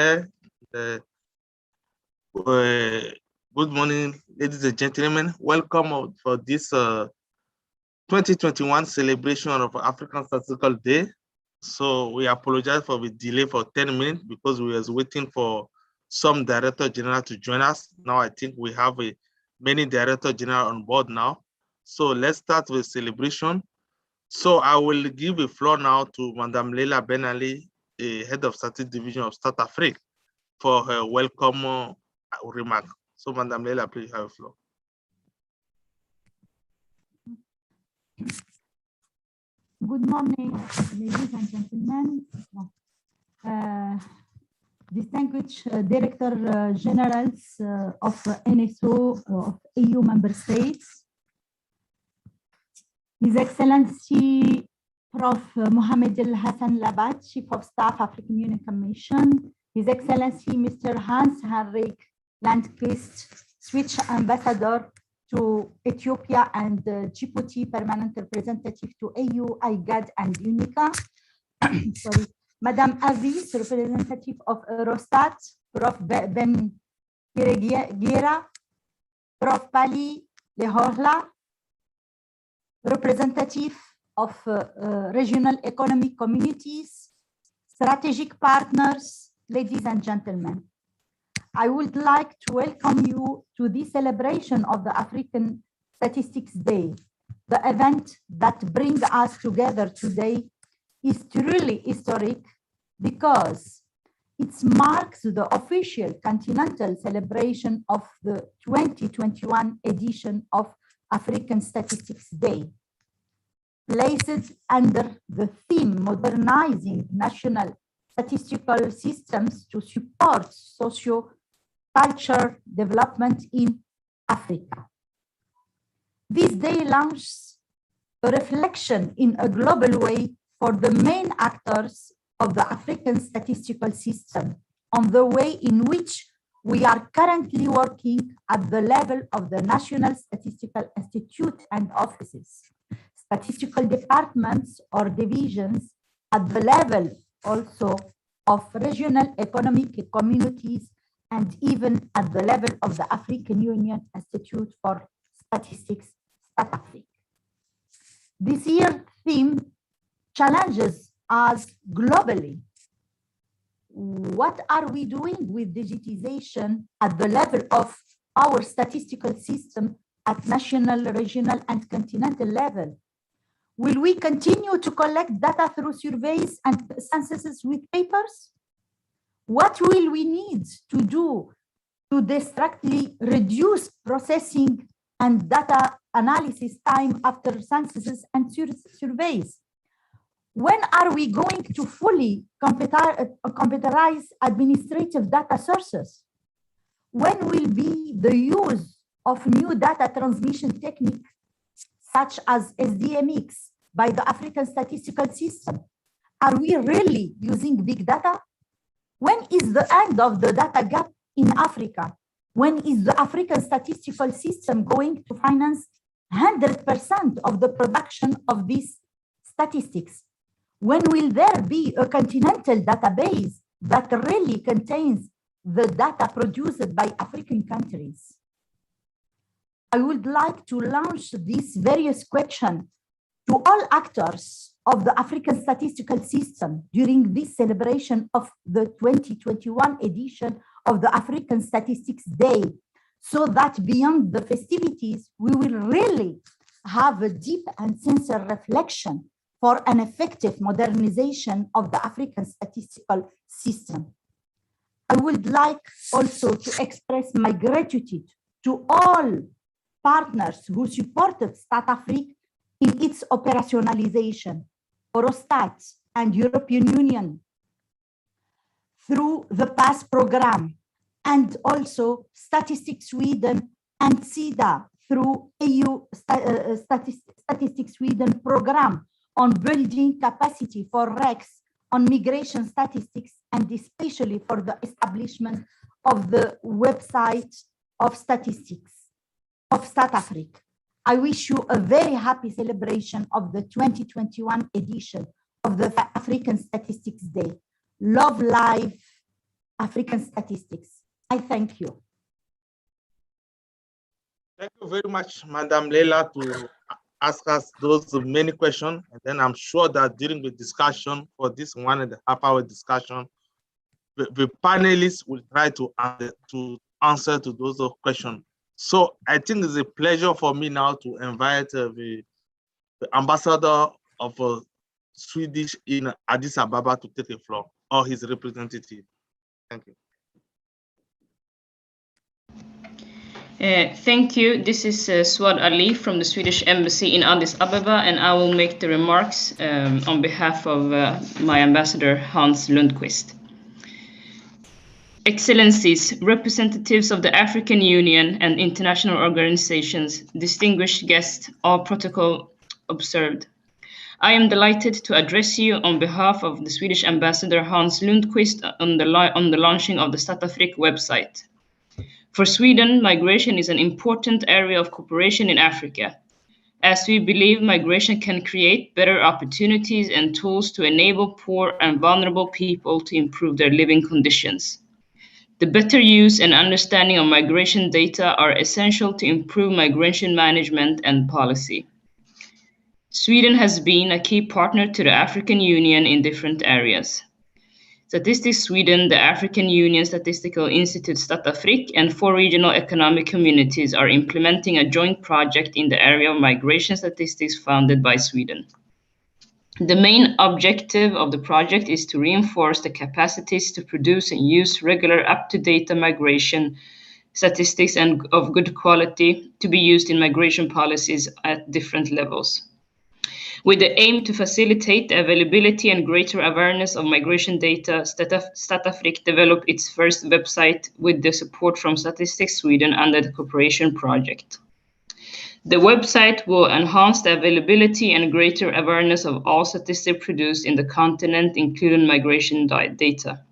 Good morning, ladies and gentlemen. Welcome for this 2021 celebration of African Statistical Day. So we apologize for the delay for 10 minutes because we was waiting for some Director General to join us. Now I think we have many Director General on board now. So let's start with celebration. So I will give the floor now to Madame Leila Ben Ali, Head of Statistics Division of Statafric'S, for her welcome remark. So Madame Leila, please have the floor. Good morning, ladies and gentlemen. Distinguished Director Generals of NSO of EU member states, His Excellency Prof. Mohamed El Hassan Labat, Chief of Staff, African Union Commission, His Excellency Mr. Hans-Henrik Landquist, Swedish Ambassador to Ethiopia and Djibouti, Permanent Representative to AU, IGAD, and UNICA. Sorry. Madame Aziz, Representative of Eurostat, Prof. Ben Gira, Prof. Pali Lehorla, Representative of Regional Economic Communities, Strategic Partners, ladies and gentlemen. I would like to welcome you to the celebration of the African Statistics Day. The event that brings us together today is truly historic because it marks the official continental celebration of the 2021 edition of African Statistics Day, placed under the theme Modernizing National Statistical Systems to Support Socio-Cultural Development in Africa. This day launches a reflection in a global way for the main actors of the African statistical system on the way in which we are currently working at the level of the National Statistical Institute and offices, statistical departments or divisions, at the level also of regional economic communities, and even at the level of the African Union Institute for Statistics, Statafric'S. This year's theme challenges us globally. What are we doing with digitization at the level of our statistical system at national, regional, and continental level? Will we continue to collect data through surveys and censuses with papers? What will we need to do to drastically reduce processing and data analysis time after censuses and surveys? When are we going to fully computerize administrative data sources? When will be the use of new data transmission techniques such as SDMX by the African Statistical System? Are we really using big data? When is the end of the data gap in Africa? When is the African Statistical System going to finance 100% of the production of these statistics? When will there be a continental database that really contains the data produced by African countries? I would like to launch these various questions to all actors of the African Statistical System during this celebration of the 2021 edition of the African Statistics Day, so that beyond the festivities, we will really have a deep and sincere reflection for an effective modernization of the African statistical system. I would like also to express my gratitude to all partners who supported Statafric'S in its operationalization, Eurostat and European Union through the PASS program, and also Statistics Sweden and SIDA through EU Statistics Sweden program on building capacity for REX on migration statistics, and especially for the establishment of the website of statistics of Statafric'S. I wish you a very happy celebration of the 2021 edition of the African Statistics Day. Love life African statistics. I thank you. Thank you very much, Madam Leila, to ask us those many questions. And then I'm sure that during the discussion for this 1.5 hour discussion, the panelists will try to answer to those questions. So I think it's a pleasure for me now to invite the ambassador of Swedish in Addis Ababa to take the floor, or his representative. Thank you. Thank you. This is Swad Ali from the Swedish Embassy in Addis Ababa, and I will make the remarks on behalf of my ambassador, Hans Lundqvist. Excellencies, representatives of the African Union and international organizations, distinguished guests, all protocol observed. I am delighted to address you on behalf of the Swedish ambassador Hans Lundqvist on the launching of the Statafric's website. For Sweden, migration is an important area of cooperation in Africa, as we believe migration can create better opportunities and tools to enable poor and vulnerable people to improve their living conditions. The better use and understanding of migration data are essential to improve migration management and policy. Sweden has been a key partner to the African Union in different areas. Statistics Sweden, the African Union Statistical Institute Statafric, and 4 regional economic communities are implementing a joint project in the area of migration statistics funded by Sweden. The main objective of the project is to reinforce the capacities to produce and use regular up-to-date migration statistics and of good quality to be used in migration policies at different levels. With the aim to facilitate the availability and greater awareness of migration data, Statafric developed its first website with the support from Statistics Sweden under the cooperation project. The website will enhance the availability and greater awareness of all statistics produced in the continent, including migration data.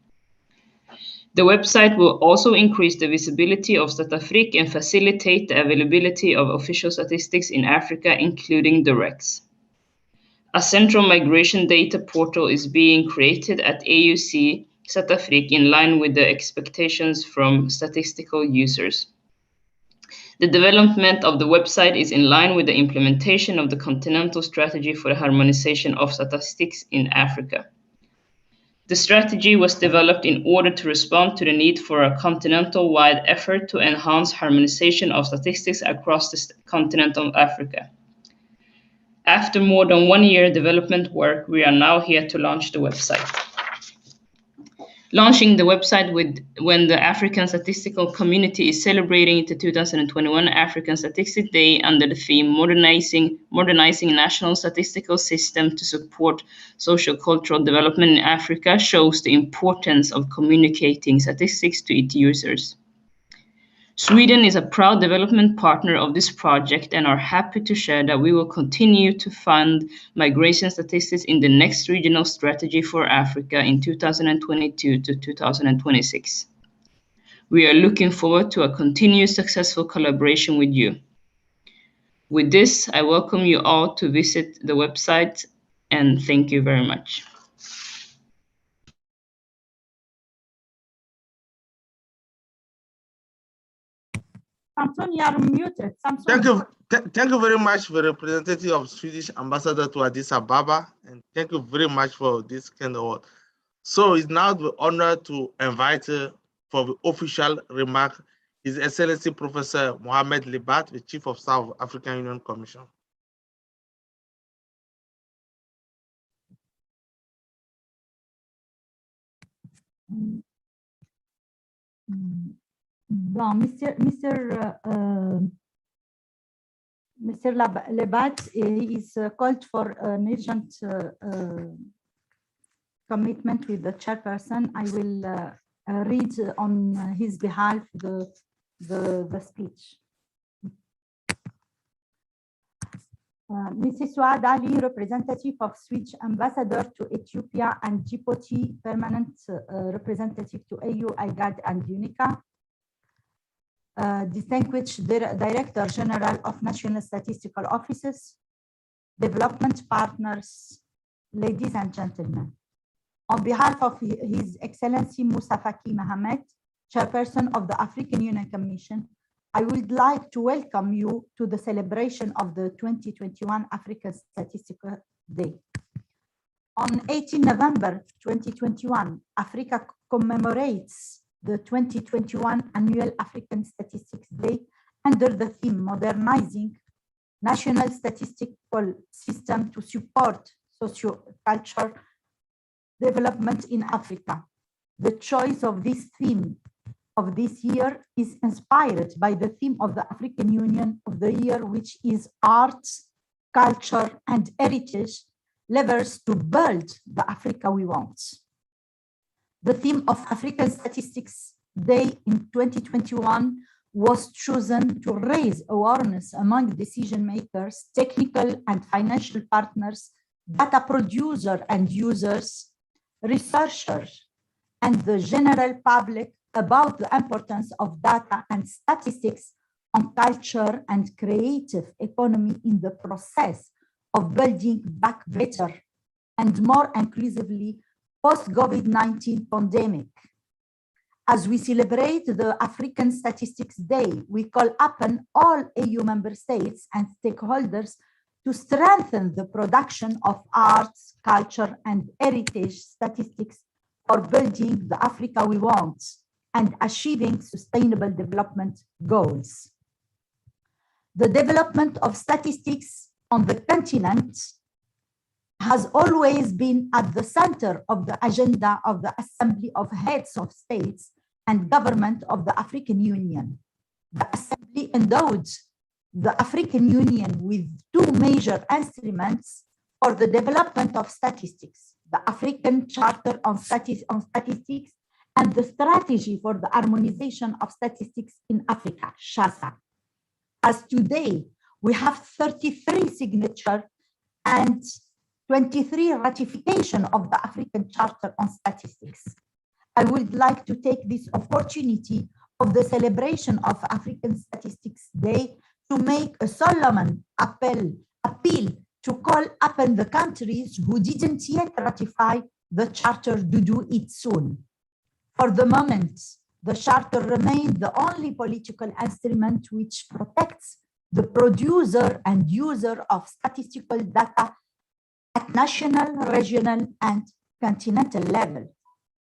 The website will also increase the visibility of Statafric and facilitate the availability of official statistics in Africa, including the RECs. A central migration data portal is being created at AUC Statafric in line with the expectations from statistical users. The development of the website is in line with the implementation of the continental strategy for the harmonization of statistics in Africa. The strategy was developed in order to respond to the need for a continental-wide effort to enhance harmonization of statistics across the continent of Africa. After more than 1 year development work, we are now here to launch the website. Launching the website when the African Statistical Community is celebrating the 2021 African Statistics Day under the theme Modernizing National Statistical System to Support Socio-Cultural Development in Africa shows the importance of communicating statistics to its users. Sweden is a proud development partner of this project and are happy to share that we will continue to fund migration statistics in the next regional strategy for Africa in 2022 to 2026. We are looking forward to a continued successful collaboration with you. With this, I welcome you all to visit the website and thank you very much. Samson, you are muted. Samson. Thank you very much for the representative of Swedish ambassador to Addis Ababa, and thank you very much for this kind of work. So it's now the honor to invite for the official remark His Excellency Professor Mohamed Libat, the Chief of Staff of African Union Commission. Well, Mr. Lebat is called for an urgent commitment with the chairperson. I will read on his behalf the speech. Mrs. Suad Ali, representative of Swedish ambassador to Ethiopia and Djibouti, permanent representative to AU, IGAD, and UNICA. Distinguished Director General of National Statistical Offices, development partners, ladies and gentlemen. On behalf of His Excellency Moussa Faki Mohamed, Chairperson of the African Union Commission, I would like to welcome you to the celebration of the 2021 African Statistical Day. On 18 November 2021, Africa commemorates the 2021 Annual African Statistics Day under the theme Modernizing National Statistical System to Support Socio-Cultural Development in Africa. The choice of this theme of this year is inspired by the theme of the African Union of the year, which is Arts, Culture, and Heritage, levers to build the Africa we want. The theme of African Statistics Day in 2021 was chosen to raise awareness among decision makers, technical and financial partners, data producers and users, researchers, and the general public about the importance of data and statistics on culture and creative economy in the process of building back better and more inclusively post-COVID-19 pandemic. As we celebrate the African Statistics Day, we call upon all EU member states and stakeholders to strengthen the production of arts, culture, and heritage statistics for building the Africa we want and achieving sustainable development goals. The development of statistics on the continent has always been at the center of the agenda of the Assembly of Heads of States and Government of the African Union. The Assembly endowed the African Union with two major instruments for the development of statistics: the African Charter on Statistics and the Strategy for the Harmonization of Statistics in Africa, SHASA. As today, we have 33 signatures and 23 ratification of the African Charter on Statistics. I would like to take this opportunity of the celebration of African Statistics Day to make a solemn appeal to call upon the countries who didn't yet ratify the Charter to do it soon. For the moment, the Charter remains the only political instrument which protects the producer and user of statistical data at national, regional, and continental level.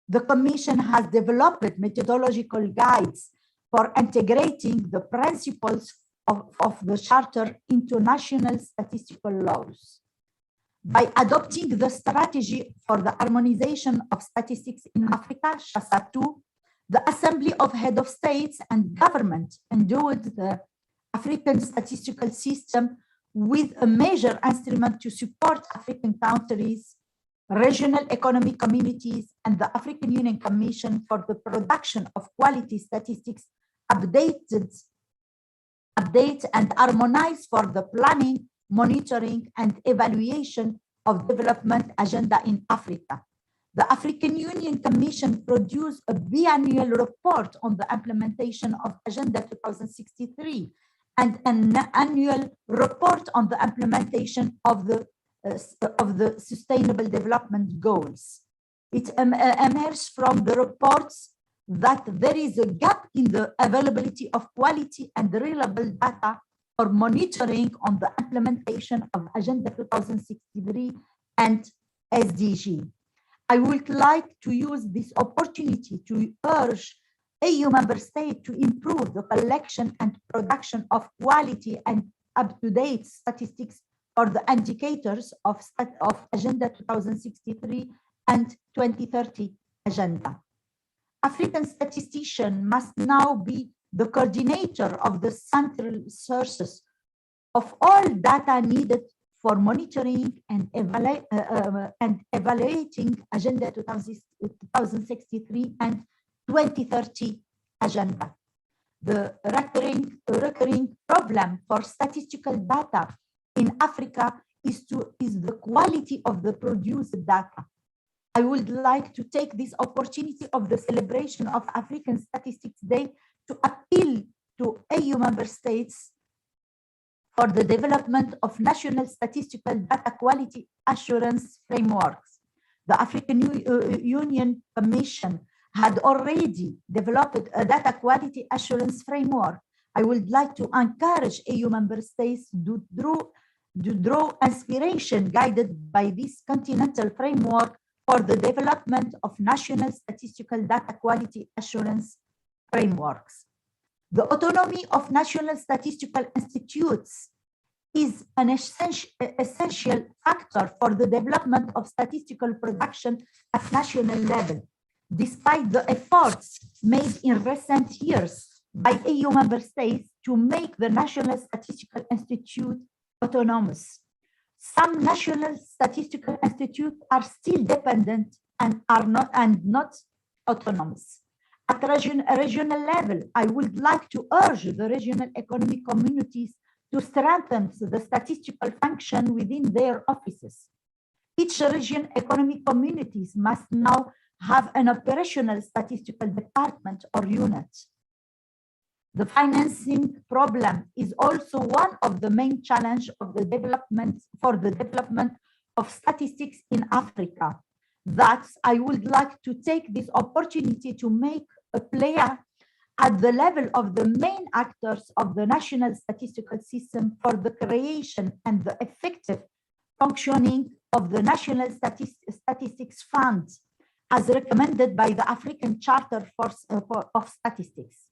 The Commission has developed methodological guides for integrating the principles of the Charter into national statistical laws. By adopting the strategy for the harmonization of statistics in Africa, SHASA2, the Assembly of Heads of States and Government endowed the African statistical system with a major instrument to support African countries, regional economic communities, and the African Union Commission for the production of quality statistics update and harmonize for the planning, monitoring, and evaluation of development agenda in Africa. The African Union Commission produced a biannual report on the implementation of Agenda 2063 and an annual report on the implementation of the Sustainable Development Goals. It emerged from the reports that there is a gap in the availability of quality and reliable data for monitoring on the implementation of Agenda 2063 and SDG. I would like to use this opportunity to urge EU member states to improve the collection and production of quality and up-to-date statistics for the indicators of Agenda 2063 and 2030 Agenda. African statisticians must now be the coordinator of the central sources of all data needed for monitoring and evaluating Agenda 2063 and 2030 Agenda. The recurring problem for statistical data in Africa is the quality of the produced data. I would like to take this opportunity of the celebration of African Statistics Day to appeal to EU member states for the development of national statistical data quality assurance frameworks The African Union Commission had already developed a data quality assurance framework. I would like to encourage EU member states to draw inspiration guided by this continental framework for the development of national statistical data quality assurance frameworks. The autonomy of national statistical institutes is an essential factor for the development of statistical production at national level. Despite the efforts made in recent years by EU member states to make the National Statistical Institute autonomous, some national statistical institutes are still dependent and are not autonomous. At regional level, I would like to urge the regional economic communities to strengthen the statistical function within their offices. Each region economic communities must now have an operational statistical department or unit. The financing problem is also one of the main challenges of the development of statistics in Africa. Thus, I would like to take this opportunity to make a player at the level of the main actors of the national statistical system for the creation and the effective functioning of the National Statistics Fund, as recommended by the African Charter of Statistics.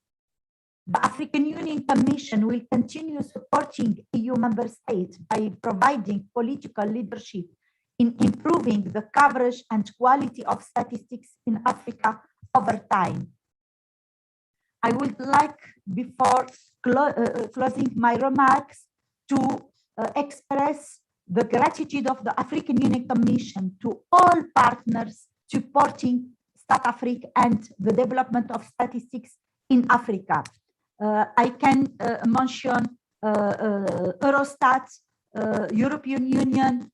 The African Union Commission will continue supporting EU member states by providing political leadership in improving the coverage and quality of statistics in Africa over time. I would like, before closing my remarks, to express the gratitude of the African Union Commission to all partners supporting Statafric and the development of statistics in Africa. I can mention Eurostat, European Union,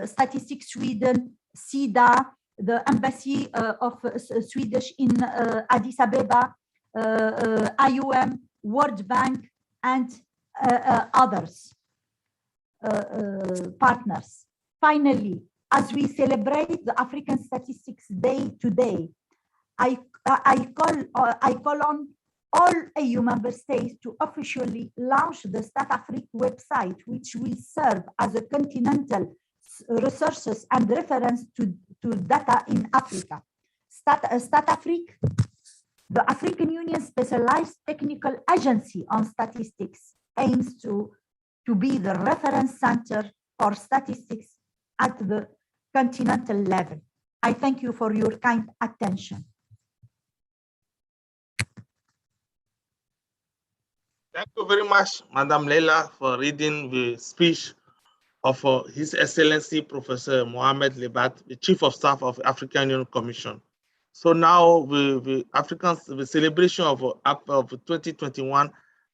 Statistics Sweden, SIDA, the Embassy of Swedish in Addis Ababa, IOM, World Bank, and others partners. Finally, as we celebrate the African Statistics Day today, I call on all EU member states to officially launch the Statafric website, which will serve as a continental resources and reference to data in Africa. Statafric, the African Union specialized technical agency on statistics, aims to be the reference center for statistics at the continental level. I thank you for your kind attention. Thank you very much, Madam Leila, for reading the speech of His Excellency Professor Mohamed Lebat, the Chief of Staff of the African Union Commission. So now the celebration of 2021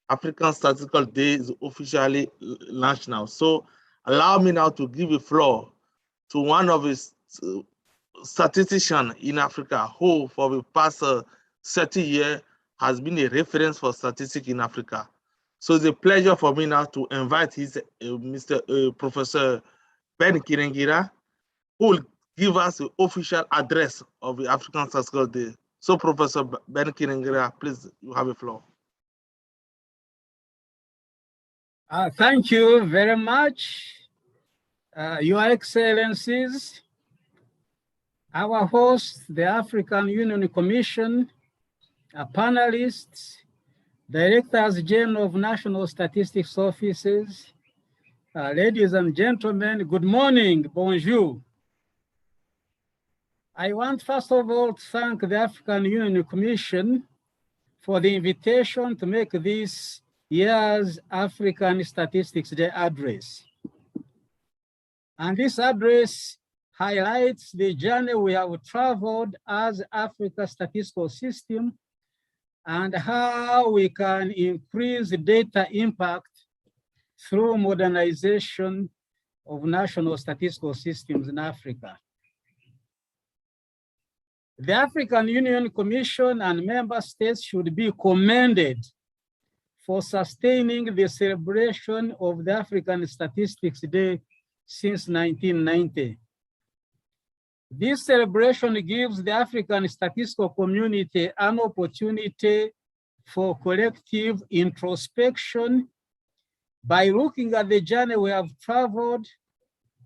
African Statistical Day is officially launched now. So allow me now to give the floor to one of the statisticians in Africa who for the past 30 years has been a reference for statistics in Africa. So it's a pleasure for me now to invite Professor Ben Kirengira, who will give us the official address of the African Statistical Day. So Professor Ben Kirengira, please, you have the floor. Thank you very much, Your Excellencies, our host, the African Union Commission, panelists, Directors General of National Statistics Offices, ladies and gentlemen, good morning, bonjour. I want first of all to thank the African Union Commission for the invitation to make this year's African Statistics Day address. And this address highlights the journey we have traveled as Africa's statistical system and how we can increase data impact through modernization of national statistical systems in Africa. The African Union Commission and member states should be commended for sustaining the celebration of the African Statistics Day since 1990. This celebration gives the African statistical community an opportunity for collective introspection by looking at the journey we have traveled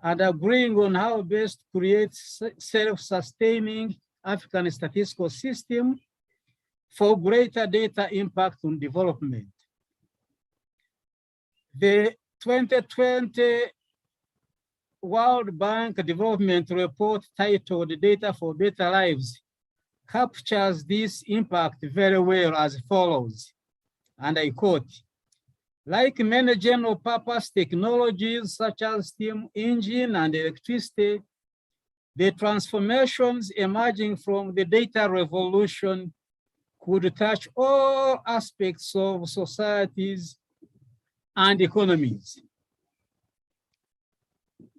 and agreeing on how best to create self-sustaining African statistical system for greater data impact on development. The 2020 World Bank Development Report titled Data for Better Lives captures this impact very well as follows, and I quote, "Like many general purpose technologies such as steam engine and electricity, the transformations emerging from the data revolution could touch all aspects of societies and economies."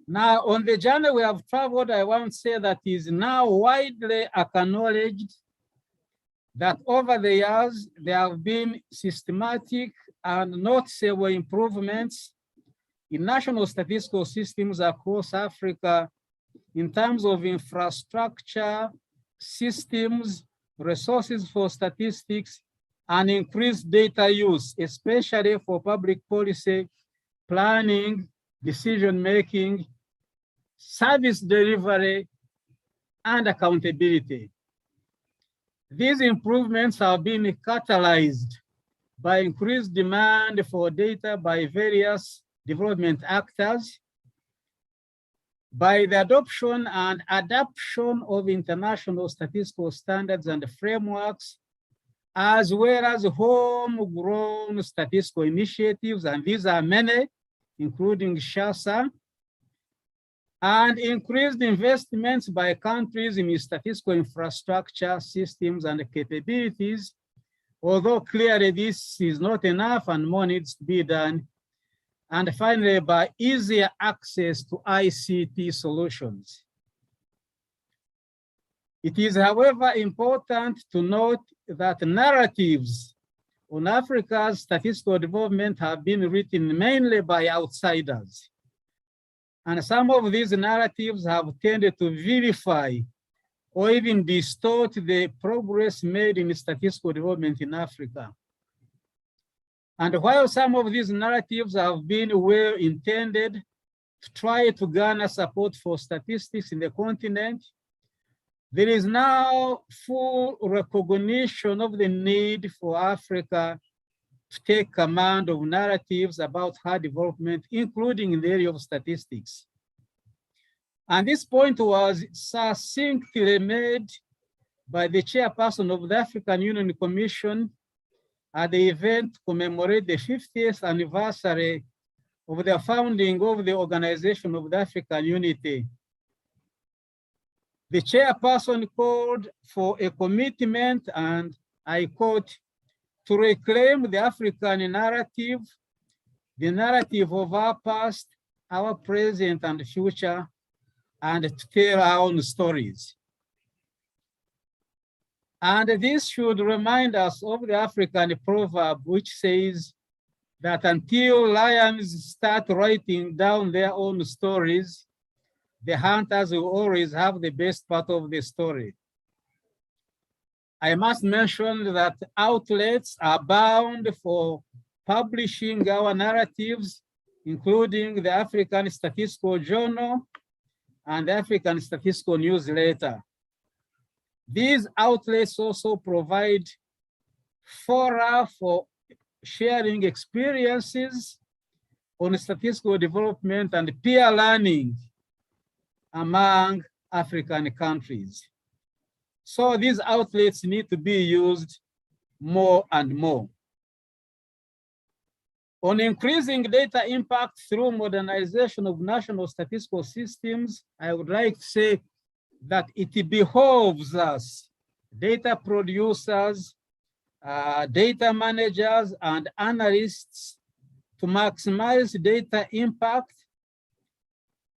Now, on the journey we have traveled, I want to say that it is now widely acknowledged that over the years, there have been systematic and noticeable improvements in national statistical systems across Africa in terms of infrastructure, systems, resources for statistics, and increased data use, especially for public policy, planning, decision-making, service delivery, and accountability. These improvements have been catalyzed by increased demand for data by various development actors, by the adoption and adaptation of international statistical standards and frameworks, as well as homegrown statistical initiatives, and these are many, including SHASA, and increased investments by countries in statistical infrastructure, systems, and capabilities, although clearly this is not enough and more needs to be done. And finally, by easier access to ICT solutions. It is, however, important to note that narratives on Africa's statistical development have been written mainly by outsiders. And some of these narratives have tended to vilify or even distort the progress made in statistical development in Africa. And while some of these narratives have been well intended to try to garner support for statistics in the continent, there is now full recognition of the need for Africa to take command of narratives about her development, including in the area of statistics. And this point was succinctly made by the chairperson of the African Union Commission at the event to commemorate the 50th anniversary of the founding of the Organization of the African Unity. The chairperson called for a commitment, and I quote, "to reclaim the African narrative, the narrative of our past, our present and future, and to tell our own stories." And this should remind us of the African proverb, which says that until lions start writing down their own stories, the hunters will always have the best part of the story. I must mention that outlets are bound for publishing our narratives, including the African Statistical Journal and the African Statistical Newsletter. These outlets also provide fora for sharing experiences on statistical development and peer learning among African countries. So these outlets need to be used more and more. On increasing data impact through modernization of national statistical systems, I would like to say that it behoves us, data producers, data managers, and analysts to maximize data impact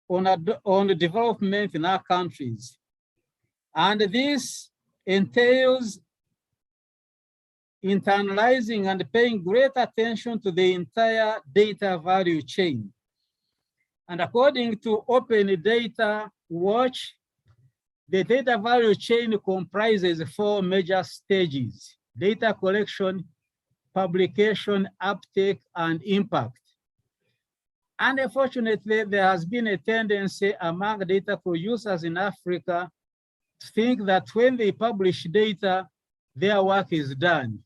on the development in our countries. And this entails internalizing and paying great attention to the entire data value chain. And according to Open Data Watch, The data value chain comprises 4 major stages: data collection, publication, uptake, and impact. And unfortunately, there has been a tendency among data producers in Africa to think that when they publish data, their work is done.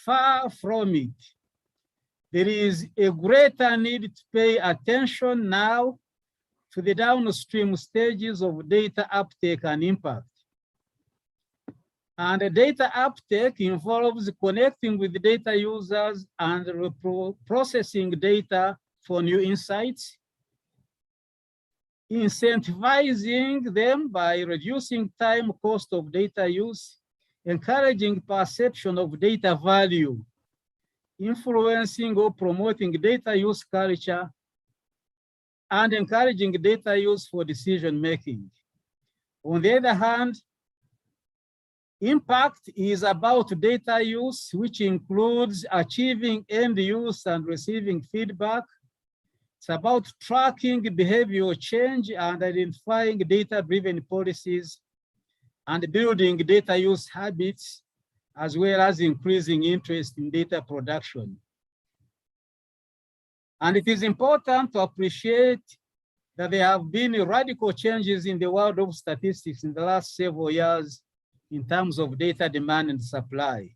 Far from it. There is a greater need to pay attention now to the downstream stages of data uptake and impact. And the data uptake involves connecting with the data users and processing data for new insights, incentivizing them by reducing time cost of data use, encouraging perception of data value, influencing or promoting data use culture, and encouraging data use for decision making. On the other hand, impact is about data use, which includes achieving end use and receiving feedback. It's about tracking behavioral change and identifying data-driven policies and building data use habits, as well as increasing interest in data production. And it is important to appreciate that there have been radical changes in the world of statistics in the last several years in terms of data demand and supply.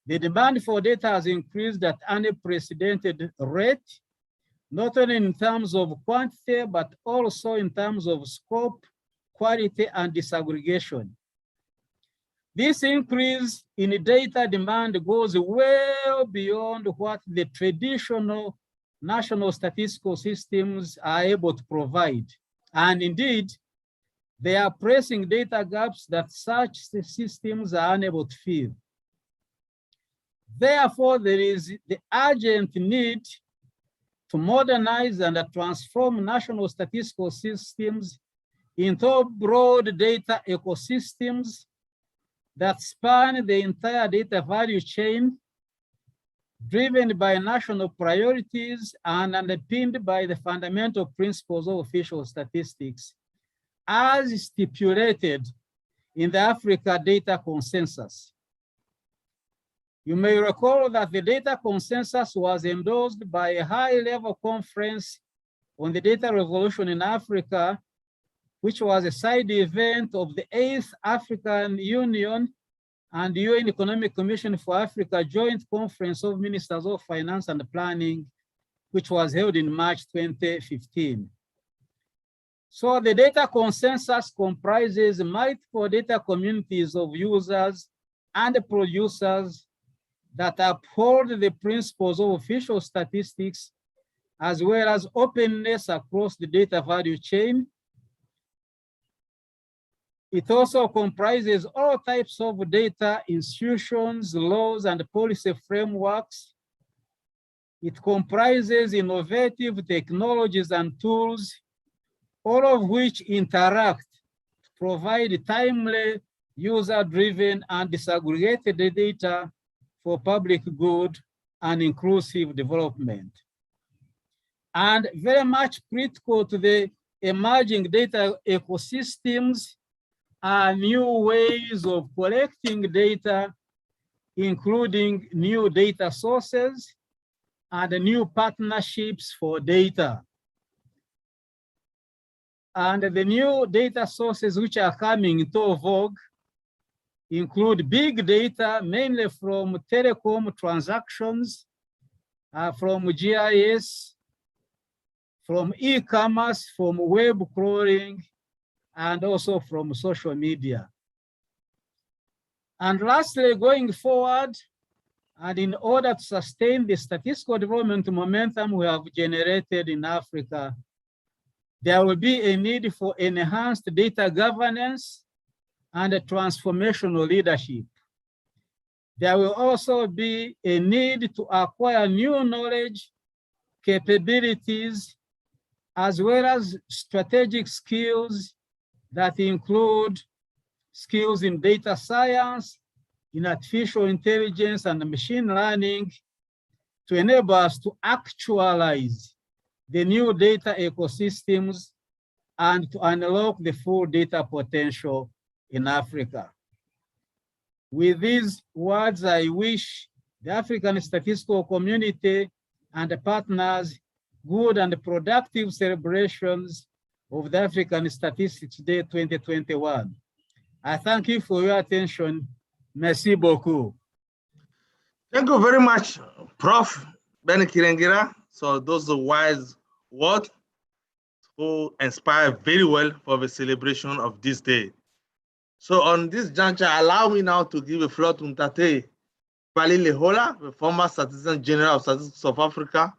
The demand for data has increased at an unprecedented rate, not only in terms of quantity, but also in terms of scope, quality, and disaggregation. This increase in data demand goes well beyond what the traditional national statistical systems are able to provide. And indeed, there are pressing data gaps that such systems are unable to fill. Therefore, there is the urgent need to modernize and transform national statistical systems into broad data ecosystems that span the entire data value chain, driven by national priorities and underpinned by the fundamental principles of official statistics, as stipulated in the Africa Data Consensus. You may recall that the data consensus was endorsed by a high-level conference on the data revolution in Africa, which was a side event of the 8th African Union and UN Economic Commission for Africa Joint Conference of Ministers of Finance and Planning, which was held in March 2015. So the data consensus comprises multiple data communities of users and producers that uphold the principles of official statistics, as well as openness across the data value chain. It also comprises all types of data institutions, laws, and policy frameworks. It comprises innovative technologies and tools, all of which interact to provide timely, user-driven, and disaggregated data for public good and inclusive development. And very much critical to the emerging data ecosystems are new ways of collecting data, including new data sources and new partnerships for data. And the new data sources which are coming into vogue include big data, mainly from telecom transactions, from GIS, from e-commerce, from web crawling, and also from social media. And lastly, going forward, and in order to sustain the statistical development momentum we have generated in Africa, there will be a need for enhanced data governance and a transformational leadership. There will also be a need to acquire new knowledge, capabilities, as well as strategic skills that include skills in data science, in artificial intelligence and machine learning, to enable us to actualize the new data ecosystems and to unlock the full data potential in Africa. With these words, I wish the African statistical community and the partners good and productive celebrations of the African Statistics Day 2021. I thank you for your attention. Merci beaucoup. Thank you very much, Prof. Ben Kirengira. So those are wise words who inspire very well for the celebration of this day. So on this juncture, allow me now to give a floor to Mtate Pali Lehola, the former Statistician General of Statistics of Africa,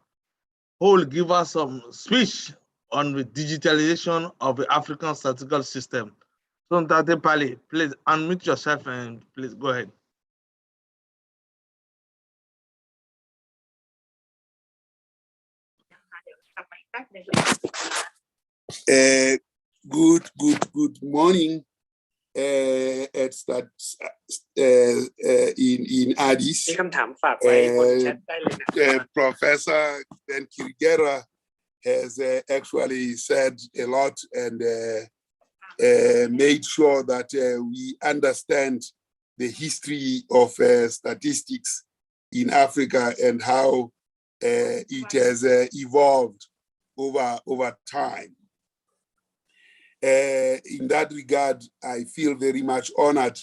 who will give us some speech on the digitalization of the African statistical system. So Mtate Pali, please unmute yourself and please go ahead. Good morning at in Addis. Professor Ben Kirigera has actually said a lot and made sure that we understand the history of statistics in Africa and how it has evolved over time. In that regard, I feel very much honored,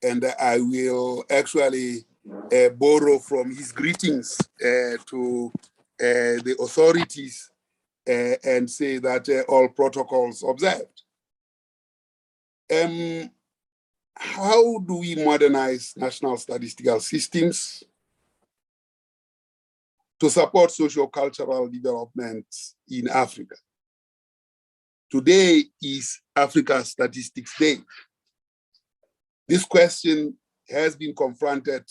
and I will actually borrow from his greetings to the authorities and say that all protocols observed. How do we modernize national statistical systems to support socio-cultural development in Africa? Today is Africa Statistics Day. This question has been confronted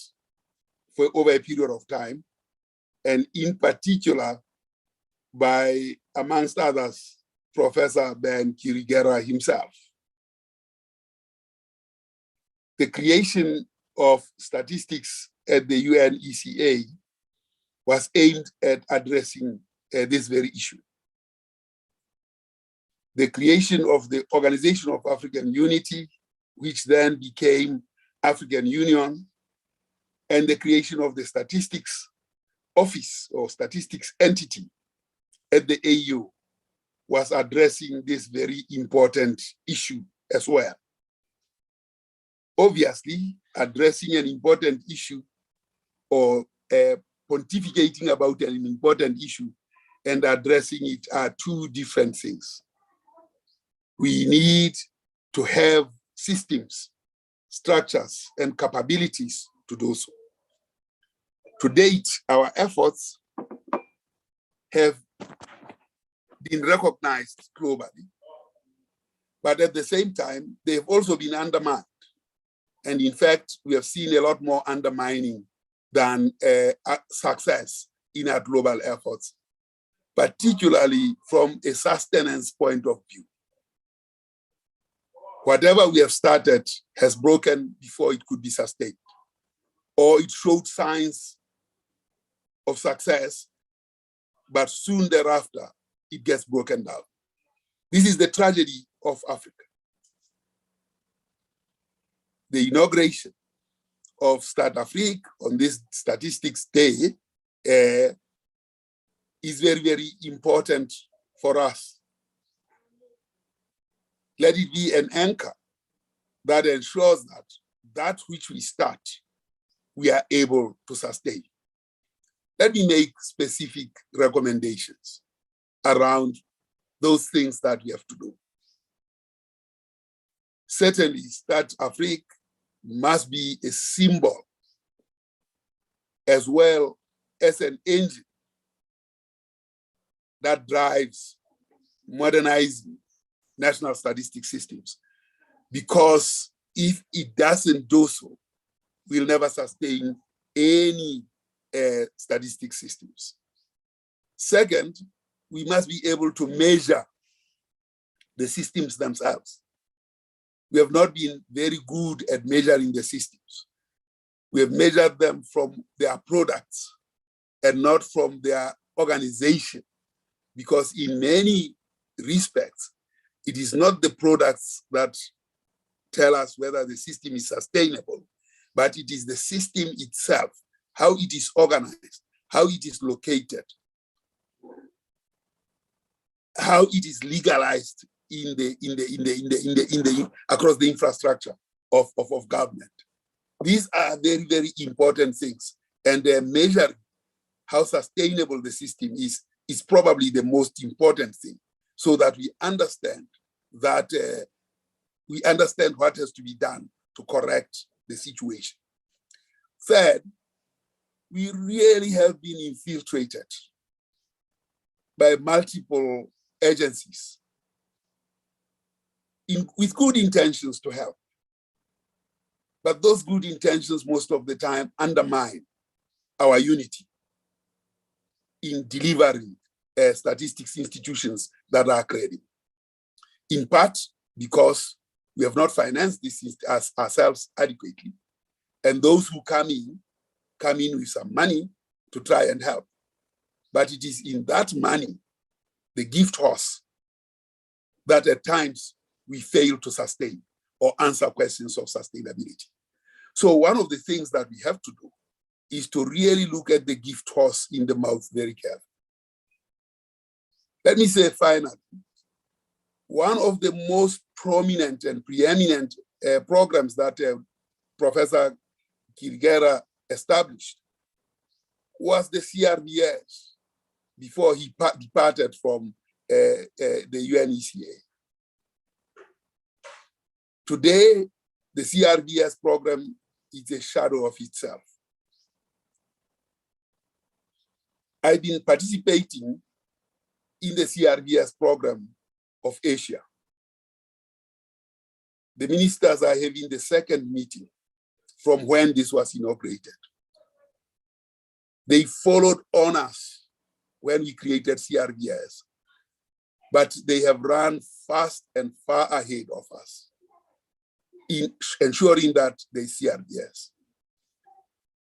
for over a period of time, and in particular by, amongst others, Professor Ben Kirigera himself. The creation of statistics at the UNECA was aimed at addressing this very issue. The creation of the Organization of African Unity, which then became African Union, and the creation of the Statistics Office or Statistics Entity at the AU was addressing this very important issue as well. Obviously, addressing an important issue or pontificating about an important issue and addressing it are two different things. We need to have systems, structures, and capabilities to do so. To date, our efforts have been recognized globally, but at the same time, they've also been undermined. And in fact, we have seen a lot more undermining than success in our global efforts, particularly from a sustenance point of view. Whatever we have started has broken before it could be sustained, or it showed signs of success, but soon thereafter, it gets broken down. This is the tragedy of Africa. The inauguration of Statafric'S on this Statistics Day is very, very important for us. Let it be an anchor that ensures that that which we start, we are able to sustain. Let me make specific recommendations around those things that we have to do. Certainly, Statafric'S must be a symbol as well as an engine that drives modernizing national statistic systems, because if it doesn't do so, we'll never sustain any statistic systems. Second, we must be able to measure the systems themselves. We have not been very good at measuring the systems. We have measured them from their products and not from their organization, because in many respects, It is not the products that tell us whether the system is sustainable, but it is the system itself, how it is organized, how it is located, how it is legalized across the infrastructure of government. These are very, very important things, and measuring how sustainable the system is probably the most important thing, so that we understand what has to be done to correct the situation. Third, we really have been infiltrated by multiple agencies with good intentions to help. But those good intentions most of the time undermine our unity in delivering statistics institutions that are credible. In part because we have not financed this ourselves adequately. And those who come in with some money to try and help. But it is in that money, the gift horse, that at times we fail to sustain or answer questions of sustainability. So one of the things that we have to do is to really look at the gift horse in the mouth very carefully. Let me say finally, one of the most prominent and preeminent programs that Professor Kirigera established was the CRBS before he departed from the UNECA. Today, the CRBS program is a shadow of itself. I've been participating in the CRBS program of Asia. The ministers are having the second meeting from when this was inaugurated. They followed on us when we created CRBS, but they have run fast and far ahead of us in ensuring that they CRBS.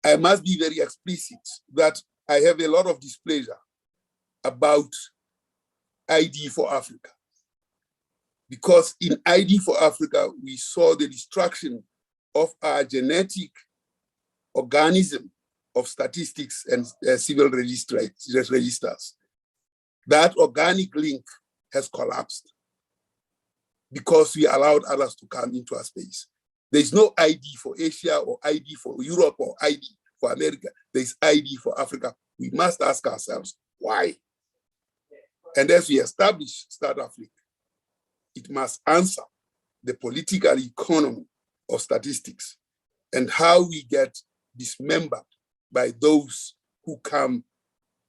I must be very explicit that I have a lot of displeasure about ID for Africa, because in ID for Africa, we saw the destruction of our genetic organism of statistics and civil registers. That organic link has collapsed because we allowed others to come into our space. There's no ID for Asia or ID for Europe or ID for America. There's ID for Africa. We must ask ourselves, why? And as we establish Statafric, it must answer the political economy of statistics and how we get dismembered by those who come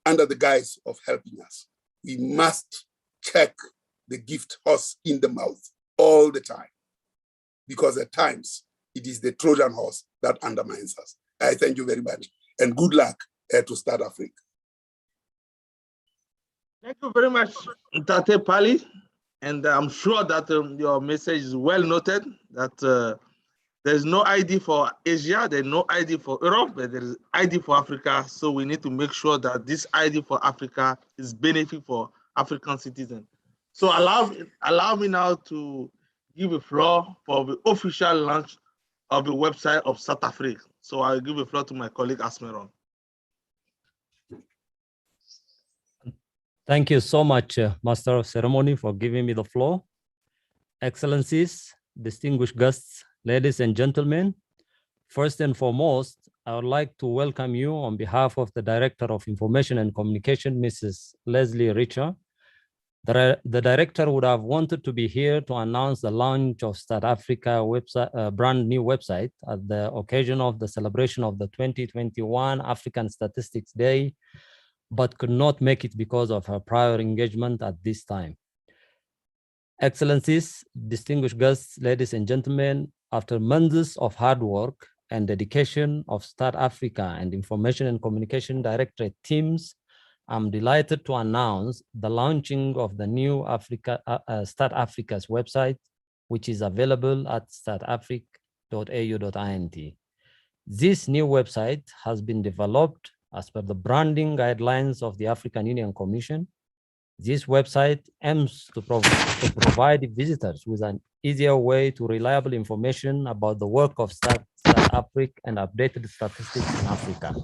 under the guise of helping us. We must check the gift horse in the mouth all the time, because at times it is the Trojan horse that undermines us. I thank you very much, and good luck to Statafric. Thank you very much, Tate Pali. And I'm sure that your message is well noted, that there's no ID for Asia, there's no ID for Europe, but there is ID for Africa. So we need to make sure that this ID for Africa is benefit for African citizens. So allow me now to give a floor for the official launch of the website of Statafric. So I'll give the floor to my colleague Asmeron. Thank you so much, Master of Ceremony, for giving me the floor. Excellencies, distinguished guests, ladies and gentlemen, first and foremost, I would like to welcome you on behalf of the Director of Information and Communication, Mrs. Leslie Richer. The director would have wanted to be here to announce the launch of Statafrica website, brand new website at the occasion of the celebration of the 2021 African Statistics Day, but could not make it because of her prior engagement at this time. Excellencies, distinguished guests, ladies and gentlemen, after months of hard work and dedication of Statafrica and Information and Communication Directorate teams, I'm delighted to announce the launching of the new Statafric'S website, which is available at statafric.au.int. This new website has been developed as per the branding guidelines of the African Union Commission This website aims to provide visitors with an easier way to reliable information about the work of Statafric and updated statistics in Africa.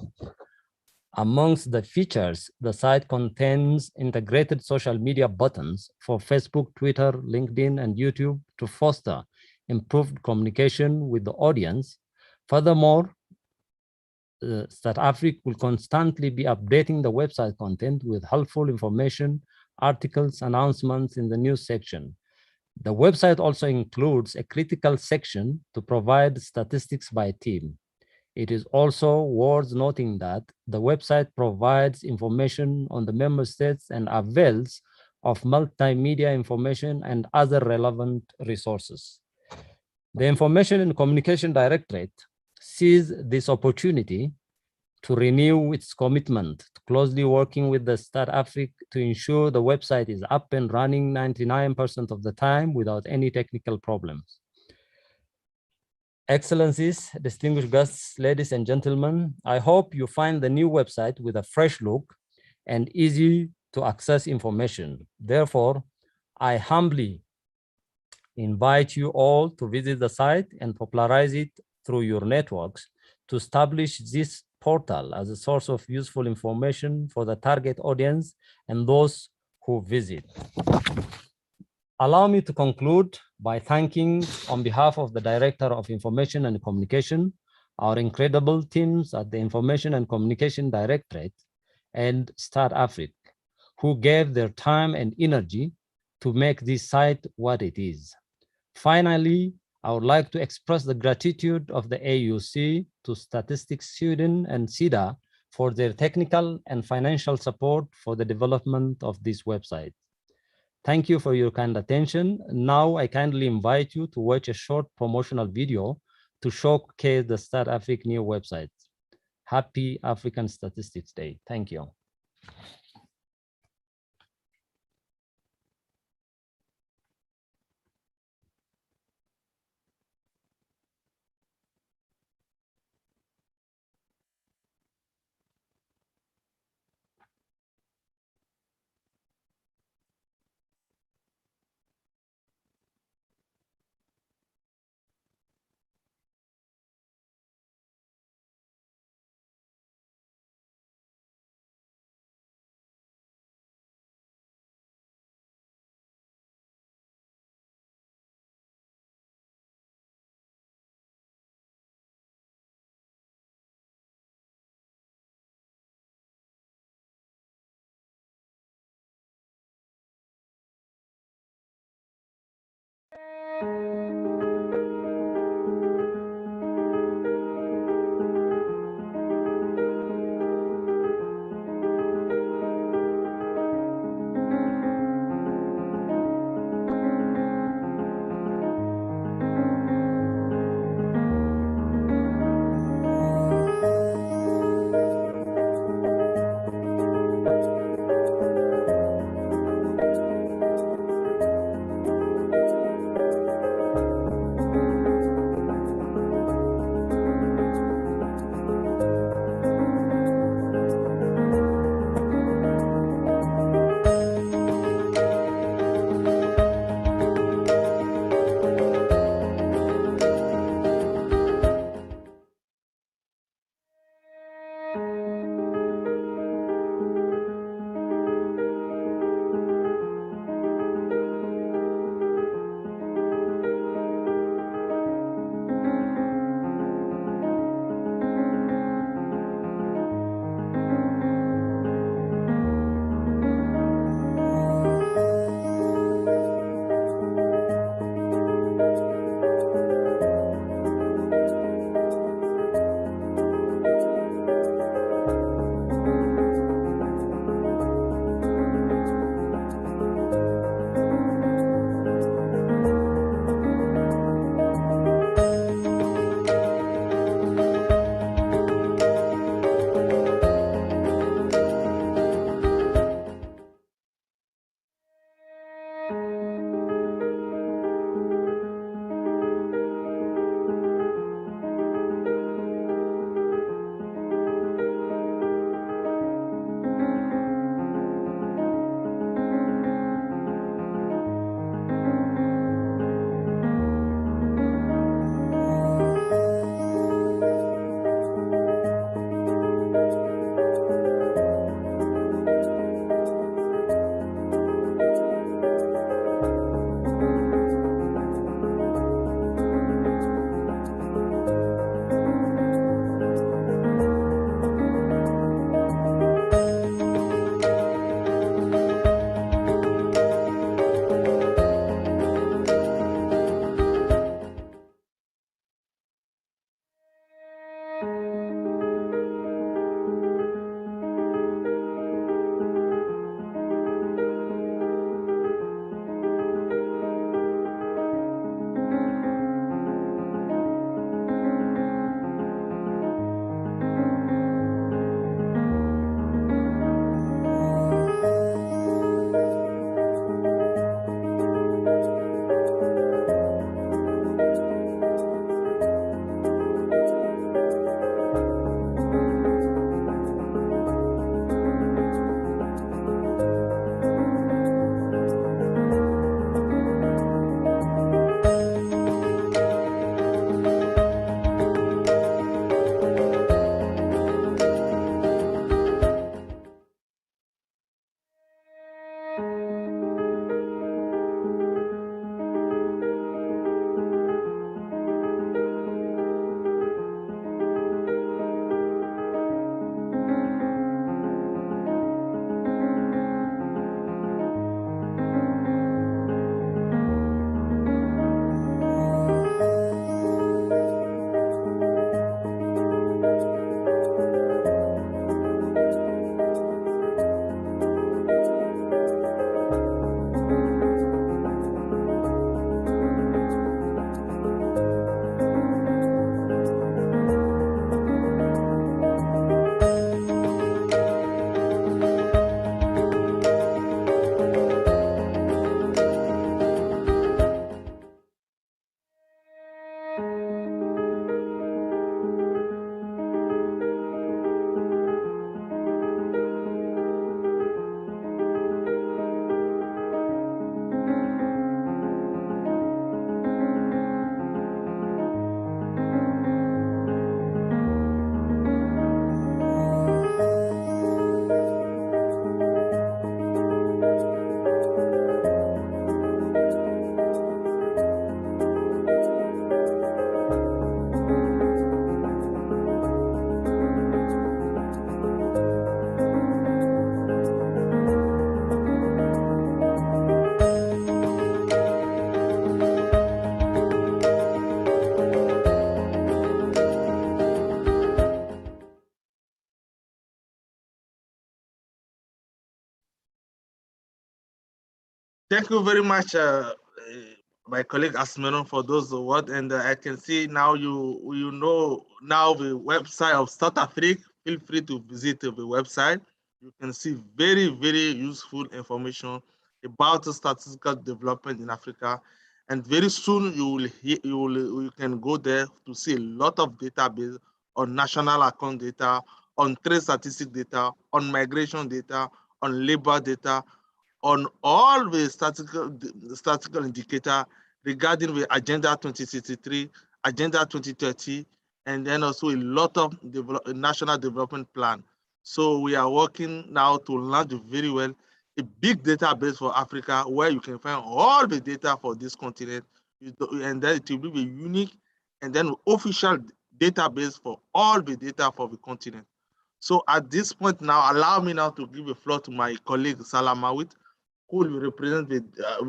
Amongst the features, the site contains integrated social media buttons for Facebook, Twitter, LinkedIn, and YouTube to foster improved communication with the audience. Furthermore, Statafric will constantly be updating the website content with helpful information, articles, announcements in the news section. The website also includes a critical section to provide statistics by team. It is also worth noting that the website provides information on the member states and avails of multimedia information and other relevant resources. The Information and Communication Directorate sees this opportunity to renew its commitment to closely working with the Statafric to ensure the website is up and running 99% of the time without any technical problems. Excellencies, distinguished guests, ladies and gentlemen, I hope you find the new website with a fresh look and easy to access information. Therefore, I humbly invite you all to visit the site and popularize it through your networks to establish this portal as a source of useful information for the target audience and those who visit. Allow me to conclude by thanking, on behalf of the Director of Information and Communication, our incredible teams at the Information and Communication Directorate and Statafric, who gave their time and energy to make this site what it is. Finally, I would like to express the gratitude of the AUC to Statistics Sweden and SIDA for their technical and financial support for the development of this website. Thank you for your kind attention. Now I kindly invite you to watch a short promotional video to showcase the Statafric new website. Happy African Statistics Day. Thank you. Thank you very much, my colleague Asmeron, for those words. And I can see now you know now the website of Statafric. Feel free to visit the website. You can see very, very useful information about the statistical development in Africa. And very soon you can go there to see a lot of database on national account data, on trade statistic data, on migration data, on labor data, on all the statistical indicator regarding the Agenda 2063, Agenda 2030, and then also a lot of national development plan. So we are working now to launch very well a big database for Africa where you can find all the data for this continent, and then it will be unique and then official database for all the data for the continent. So at this point now, allow me now to give the floor to my colleague Salamawit, who will represent the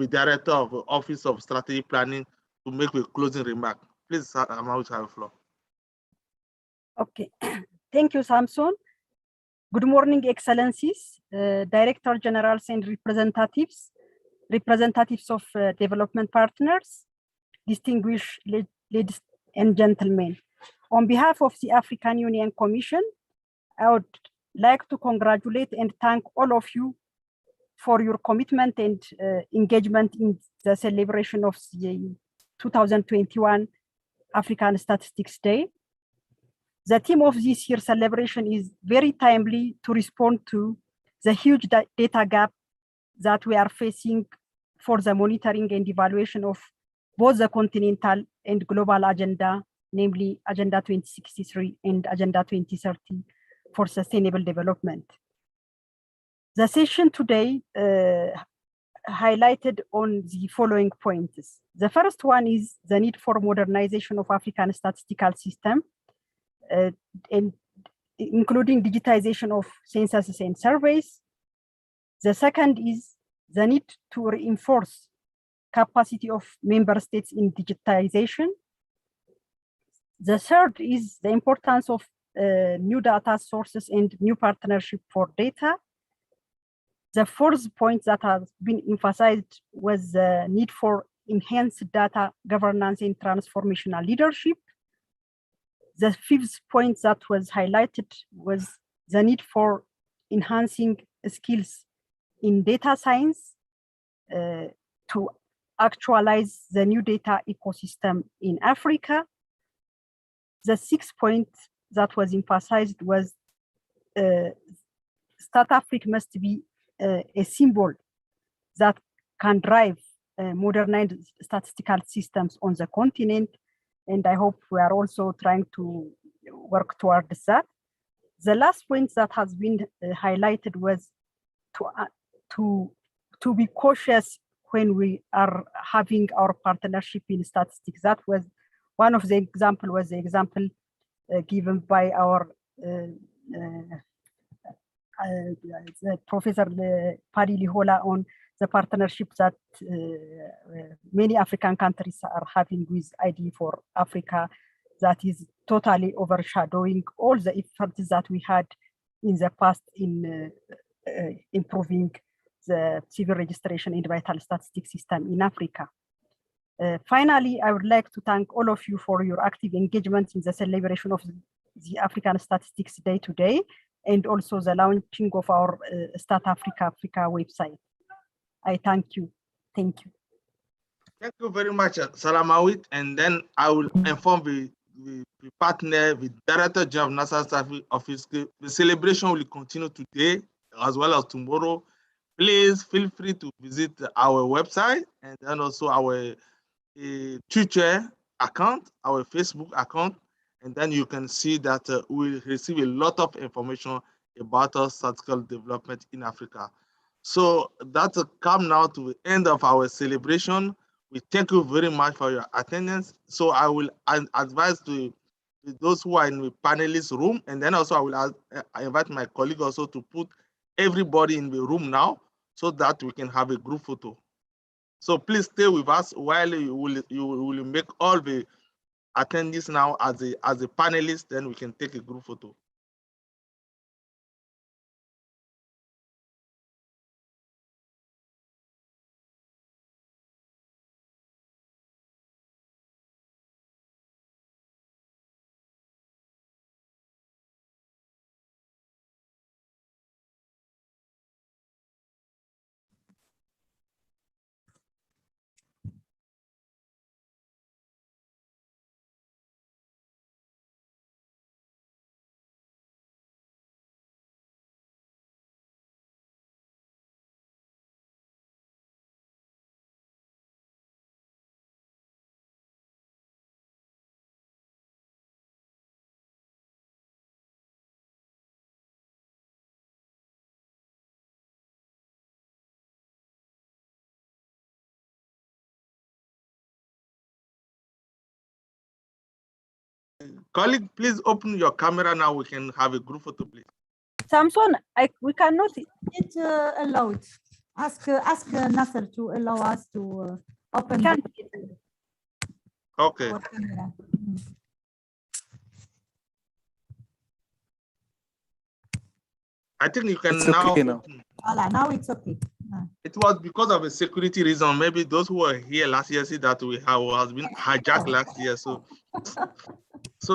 Director of the Office of Strategic Planning to make a closing remark. Please, Salamawit, have the floor. Okay, thank you, Samson. Good morning, Excellencies, Director Generals and representatives of development partners, distinguished ladies and gentlemen. On behalf of the African Union Commission, I would like to congratulate and thank all of you for your commitment and engagement in the celebration of the 2021 African Statistics Day. The theme of this year's celebration is very timely to respond to the huge data gap that we are facing for the monitoring and evaluation of both the continental and global agenda, namely Agenda 2063 and Agenda 2030 for sustainable development. The session today highlighted on the following points. The first one is the need for modernization of African statistical system, and including digitization of censuses and surveys. The second is the need to reinforce capacity of member states in digitization. The third is the importance of new data sources and new partnership for data. The fourth point that has been emphasized was the need for enhanced data governance and transformational leadership. The fifth point that was highlighted was the need for enhancing skills in data science to actualize the new data ecosystem in Africa. The sixth point that was emphasized was Statafric must be a symbol that can drive modernized statistical systems on the continent. And I hope we are also trying to work towards that. The last point that has been highlighted was to be cautious when we are having our partnership in statistics. That was one of the example was the example given by our Professor Pari Lihola on the partnership that many African countries are having with ID for Africa, that is totally overshadowing all the efforts that we had in the past in improving the civil registration and vital statistics system in Africa. Finally, I would like to thank all of you for your active engagement in the celebration of the African Statistics Day today, and also the launching of our Statafrica website. I thank you. Thank you. Thank you very much, Salamawit. And then I will inform the partner, the Director General of National Statistics Office. The celebration will continue today as well as tomorrow. Please feel free to visit our website and then also our Twitter account, our Facebook account, and then you can see that we'll receive a lot of information about our statistical development in Africa. So that's come now to the end of our celebration. We thank you very much for your attendance. So I will advise to those who are in the panelist room, and then also I will invite my colleague also to put everybody in the room now so that we can have a group photo. So please stay with us while you will make all the attendees now as a panelist, then we can take a group photo. Colleague, please open your camera now. We can have a group photo, please. Samson, we cannot. It's allowed. Ask Nasser to allow us to open Can't. Okay. our camera. I think you can It's now. okay now. Voilà, now it's okay. It was because of a security reason. Maybe those who were here last year see that we have has been hijacked last year. So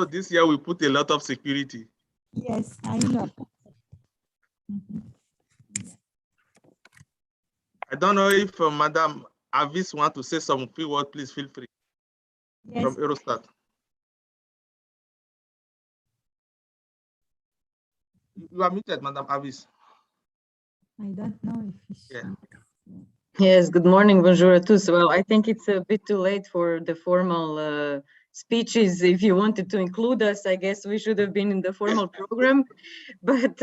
this year we put a lot of security. Yes, I know. I don't know if Madam Avis want to say some few words. Please feel free. Yes. From Eurostat. You are muted, Madam Avis. I don't know if Yeah. Yes, good morning, bonjour à tous. Well, I think it's a bit too late for the formal speeches. If you wanted to include us, I guess we should have been in the formal program, but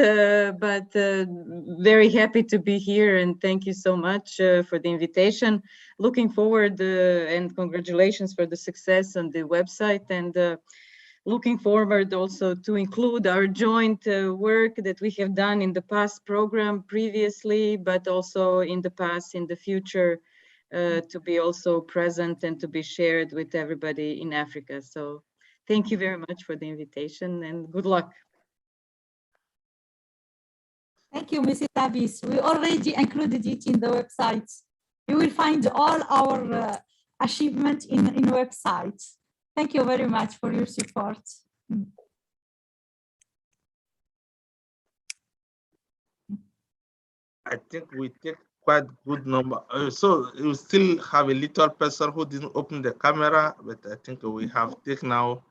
very happy to be here and thank you so much for the invitation. Looking forward and congratulations for the success on the website, and looking forward also to include our joint work that we have done in the past program previously, but also in the past, in the future, to be also present and to be shared with everybody in Africa. So thank you very much for the invitation and good luck. Thank you, Mrs. Avis. We already included it in the website. You will find all our achievements in website. Thank you very much for your support. I think we take quite good number. So you still have a little person who didn't open the camera, but I think we have take now.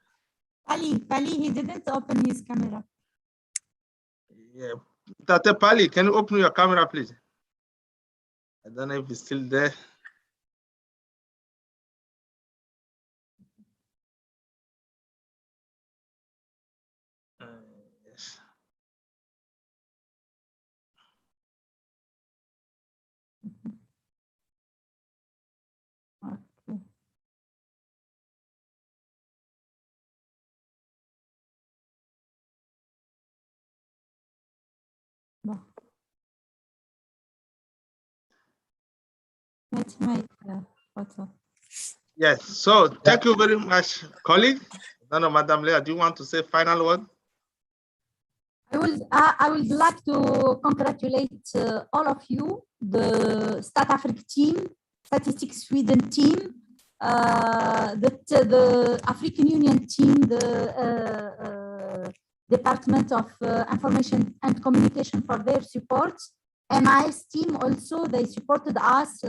Pali, he didn't open his camera. Yeah. Tate Pali, can you open your camera, please? I don't know if it's still there. Yes. Okay. Bon. Let's make a photo. Yes, so thank you very much, colleague. I don't know, Madam Leah, do you want to say final word? I would like to congratulate all of you, the Statafric team, Statistics Sweden team, the African Union team, the Department of Information and Communication for their support. MIS team also, they supported us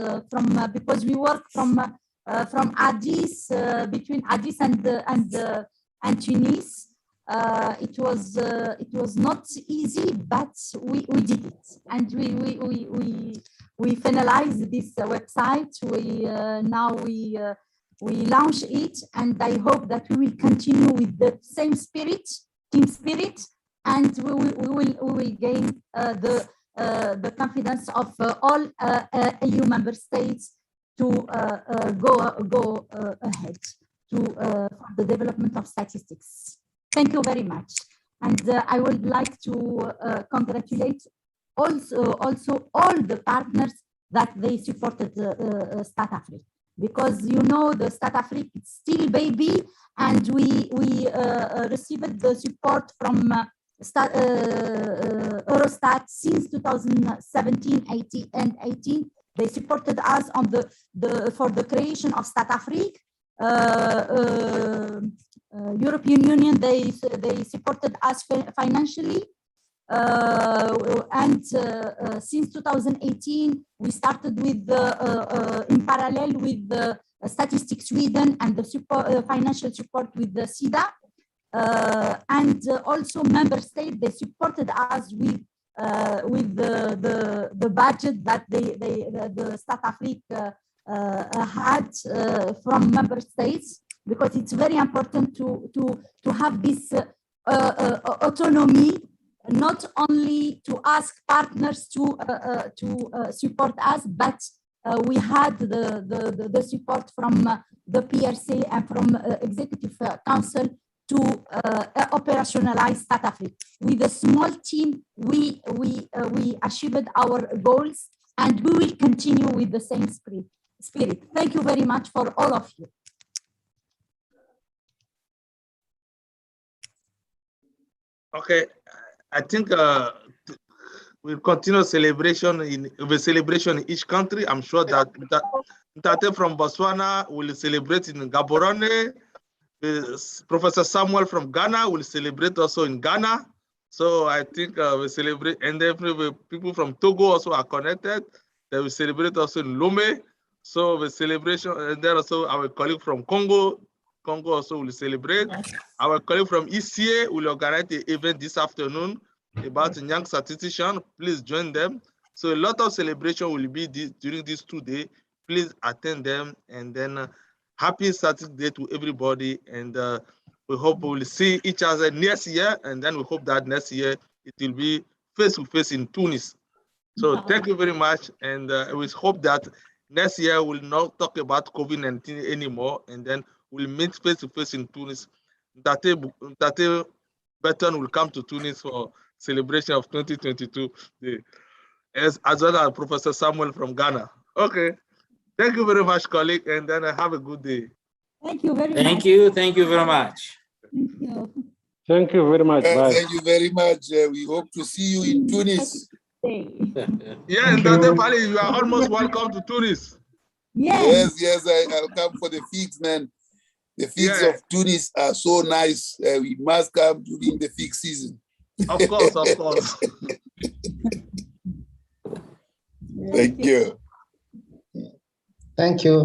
because we work from Addres, between Addres and Tunis. It was not easy, but we did it, and we finalized this website. We launch it, and I hope that we will continue with the same spirit, team spirit, and we will gain the confidence of all EU member states to go ahead to the development of statistics. Thank you very much. And I would like to congratulate also all the partners that they supported Statafric, because you know the Statafric is still baby, and we received the support from Eurostat since 2017, 18, and 18. They supported us on for the creation of Statafric. European Union, they supported us financially, and since 2018 we started with in parallel with the Statistics Sweden and the financial support with the SIDA, and also member states, they supported us with the budget that the Statafric had from member states, because it's very important to have this autonomy, not only to ask partners to support us, but we had the support from the PRC and from Executive Council to operationalize Statafric. With a small team, we achieved our goals, and we will continue with the same spirit. Thank you very much for all of you. Okay, I think we'll continue celebration in each country. I'm sure that Ntate from Botswana will celebrate in Gaborone. Professor Samuel from Ghana will celebrate also in Ghana. So I think we celebrate, and then people from Togo also are connected. They will celebrate also in Lomé. So the celebration, and then also our colleague from Congo also will celebrate. Our colleague from ECA will organize the event this afternoon about young statistician. Please join them. So a lot of celebration will be during these 2 days. Please attend them, and then happy Statistic Day to everybody. And we hope we will see each other next year. And then we hope that next year it will be face-to-face in Tunis. So thank you very much. And we hope that next year we'll not talk about COVID-19 anymore. And then we'll meet face-to-face in Tunis. Ntate Beton will come to Tunis for celebration of 2022 Day, as well as Professor Samuel from Ghana. Okay. Thank you very much, colleague, and then have a good day. Thank you very much. Thank you. Thank you very much. Thank you. Thank you very much. Bye. Thank you very much. We hope to see you in Tunis. Yeah, and Ntate Pali, you are almost welcome to Tunis. Yes. Yes, I'll come for the figs, man. The figs Yeah. of Tunis are so nice. We must come during the fig season. Of course, of course. Thank you. Thank you.